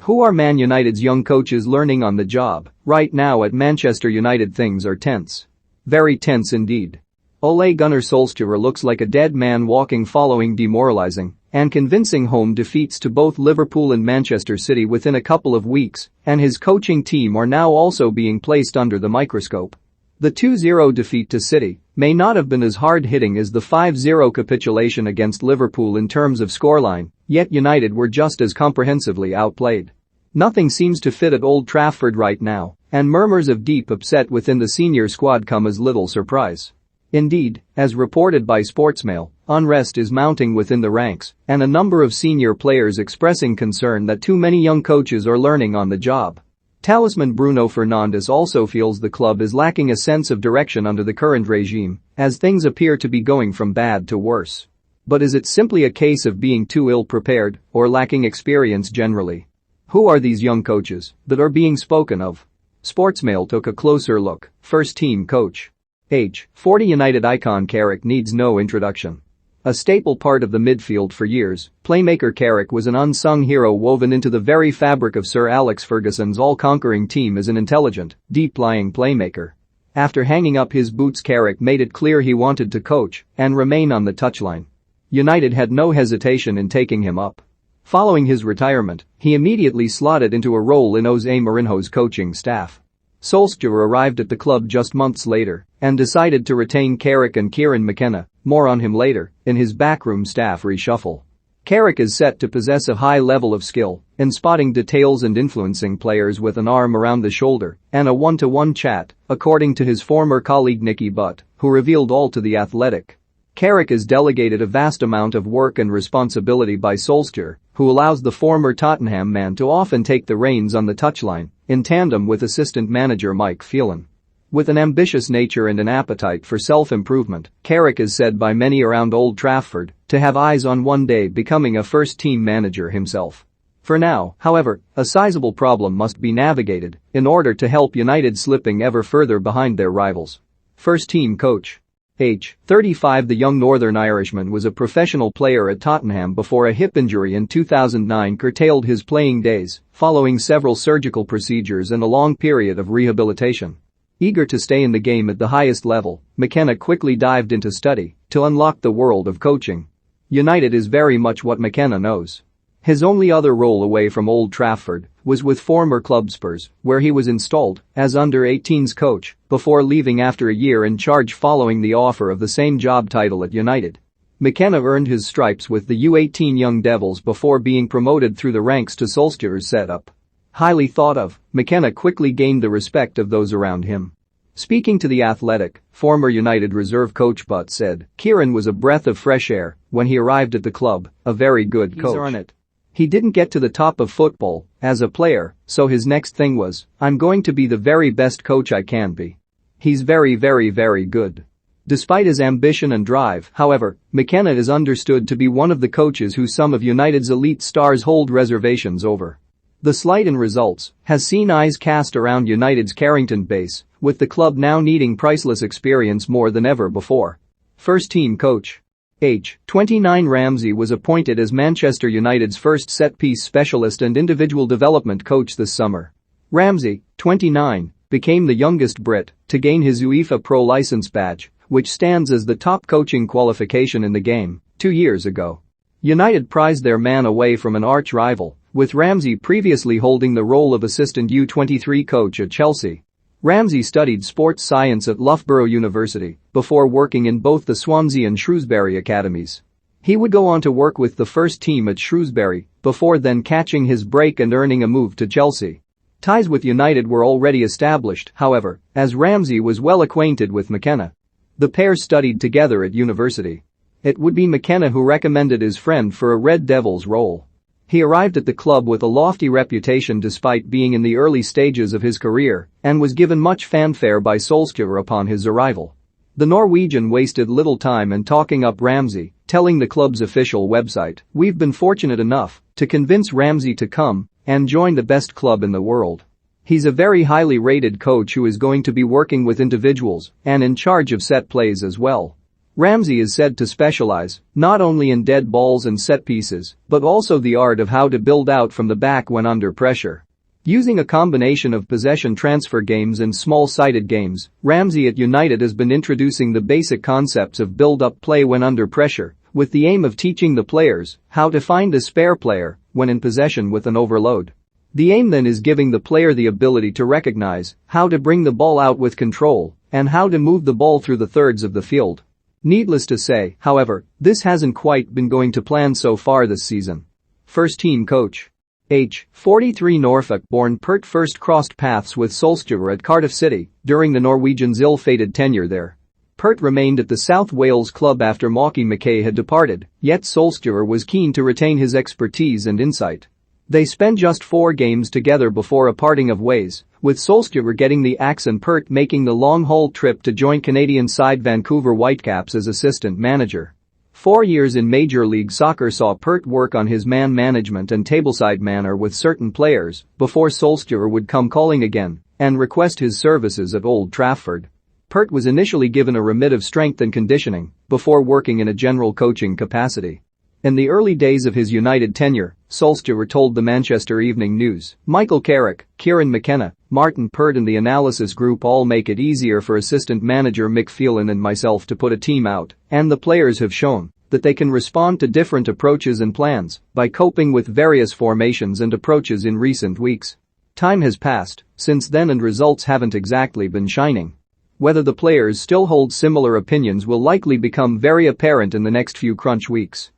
Who are Man United's young coaches learning on the job? Right now at Manchester United things are tense. Very tense indeed. Ole Gunnar Solskjaer looks like a dead man walking following demoralizing and convincing home defeats to both Liverpool and Manchester City within a couple of weeks, and his coaching team are now also being placed under the microscope. The 2-0 defeat to City may not have been as hard-hitting as the 5-0 capitulation against Liverpool in terms of scoreline, yet United were just as comprehensively outplayed. Nothing seems to fit at Old Trafford right now, and murmurs of deep upset within the senior squad come as little surprise. Indeed, as reported by Sportsmail, unrest is mounting within the ranks, and a number of senior players expressing concern that too many young coaches are learning on the job. Talisman Bruno Fernandes also feels the club is lacking a sense of direction under the current regime, as things appear to be going from bad to worse. But is it simply a case of being too ill-prepared or lacking experience generally? Who are these young coaches that are being spoken of? Sportsmail took a closer look. First-team coach. Age 40 United icon Carrick needs no introduction. A staple part of the midfield for years, playmaker Carrick was an unsung hero woven into the very fabric of Sir Alex Ferguson's all-conquering team as an intelligent, deep-lying playmaker. After hanging up his boots, Carrick made it clear he wanted to coach and remain on the touchline. United had no hesitation in taking him up. Following his retirement, he immediately slotted into a role in Jose Mourinho's coaching staff. Solskjaer arrived at the club just months later and decided to retain Carrick and Kieran McKenna, more on him later, in his backroom staff reshuffle. Carrick is set to possess a high level of skill in spotting details and influencing players with an arm around the shoulder and a one-to-one chat, according to his former colleague Nicky Butt, who revealed all to The Athletic. Carrick is delegated a vast amount of work and responsibility by Solskjaer, who allows the former Tottenham man to often take the reins on the touchline, in tandem with assistant manager Mike Phelan. With an ambitious nature and an appetite for self-improvement, Carrick is said by many around Old Trafford to have eyes on one day becoming a first-team manager himself. For now, however, a sizable problem must be navigated in order to help United slipping ever further behind their rivals. First-team coach. Age 35 The young Northern Irishman was a professional player at Tottenham before a hip injury in 2009 curtailed his playing days, following several surgical procedures and a long period of rehabilitation. Eager to stay in the game at the highest level, McKenna quickly dived into study to unlock the world of coaching. United is very much what McKenna knows. His only other role away from Old Trafford was with former club Spurs, where he was installed as under-18s coach before leaving after a year in charge following the offer of the same job title at United. McKenna earned his stripes with the U18 Young Devils before being promoted through the ranks to Solskjaer's setup. Highly thought of, McKenna quickly gained the respect of those around him. Speaking to The Athletic, former United reserve coach Butt said, "Kieran was a breath of fresh air when he arrived at the club, a very good coach. He didn't get to the top of football as a player, so his next thing was, I'm going to be the very best coach I can be. He's very good." Despite his ambition and drive, however, McKenna is understood to be one of the coaches who some of United's elite stars hold reservations over. The slight in results has seen eyes cast around United's Carrington base, with the club now needing priceless experience more than ever before. First-team coach. Age 29 Ramsey was appointed as Manchester United's first set-piece specialist and individual development coach this summer. Ramsey, 29, became the youngest Brit to gain his UEFA Pro License badge, which stands as the top coaching qualification in the game, 2 years ago. United prized their man away from an arch-rival, with Ramsey previously holding the role of assistant U23 coach at Chelsea. Ramsey studied sports science at Loughborough University before working in both the Swansea and Shrewsbury academies. He would go on to work with the first team at Shrewsbury before then catching his break and earning a move to Chelsea. Ties with United were already established, however, as Ramsey was well acquainted with McKenna. The pair studied together at university. It would be McKenna who recommended his friend for a Red Devils role. He arrived at the club with a lofty reputation despite being in the early stages of his career and was given much fanfare by Solskjaer upon his arrival. The Norwegian wasted little time in talking up Ramsey, telling the club's official website, "We've been fortunate enough to convince Ramsey to come and join the best club in the world. He's a very highly rated coach who is going to be working with individuals and in charge of set plays as well." Ramsey is said to specialize not only in dead balls and set pieces, but also the art of how to build out from the back when under pressure. Using a combination of possession transfer games and small-sided games, Ramsey at United has been introducing the basic concepts of build-up play when under pressure, with the aim of teaching the players how to find a spare player when in possession with an overload. The aim then is giving the player the ability to recognize how to bring the ball out with control and how to move the ball through the thirds of the field. Needless to say, however, this hasn't quite been going to plan so far this season. First-team coach. 43 Norfolk-born Pert first crossed paths with Solskjaer at Cardiff City during the Norwegian's ill-fated tenure there. Pert remained at the South Wales club after Mauky Mackay had departed, yet Solskjaer was keen to retain his expertise and insight. They spent just 4 games together before a parting of ways, with Solskjaer getting the axe and Pert making the long-haul trip to join Canadian side Vancouver Whitecaps as assistant manager. 4 years in Major League Soccer saw Pert work on his man management and tableside manner with certain players before Solskjaer would come calling again and request his services at Old Trafford. Pert was initially given a remit of strength and conditioning before working in a general coaching capacity. In the early days of his United tenure, Solskjaer told the Manchester Evening News, "Michael Carrick, Kieran McKenna, Martin Pert and the analysis group all make it easier for assistant manager Mick Phelan and myself to put a team out, and the players have shown that they can respond to different approaches and plans by coping with various formations and approaches in recent weeks. Time has passed since then and results haven't exactly been shining. Whether the players still hold similar opinions will likely become very apparent in the next few crunch weeks."